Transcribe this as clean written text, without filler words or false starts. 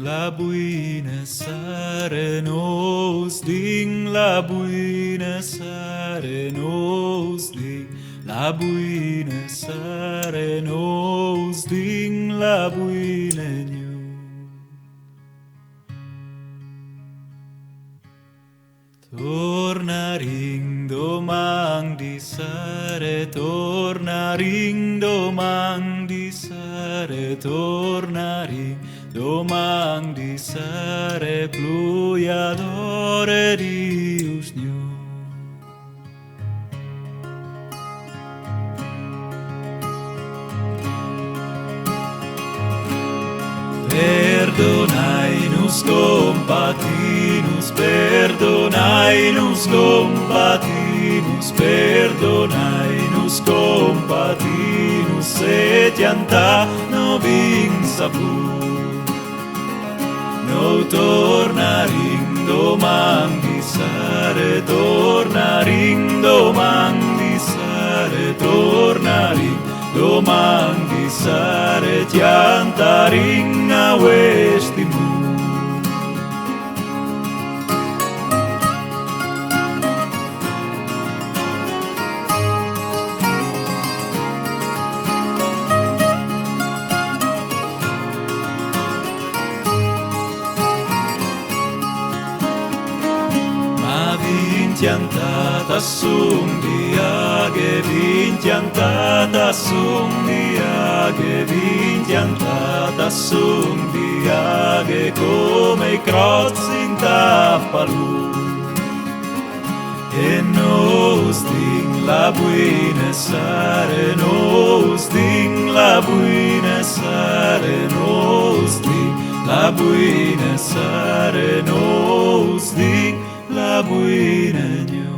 La buina sare nos ding, la buina sare nos ding, la buina sare nos ding, la buina gnu. Torna ring domang di sare, torna ring domang di sare, torna ring domang di sare, pluia d'ore Dius gnu. Perdonai-nos, compati-nos, perdonai-nos, compati-nos, perdonai-nos, compati-nos, se tianta no vinsa pur. No tornaring domang di sare, tornaring domang di sare, tornaring domang di sare, tiantaring a westimu. Vintiantata sum diage, vintiantata sum diage, vintiantata sum diage, come i crozzi in tappa lui. E nos ding la buina sare, nos ding la buina sare, nos ding la buina sare, nos ding la buina gnu.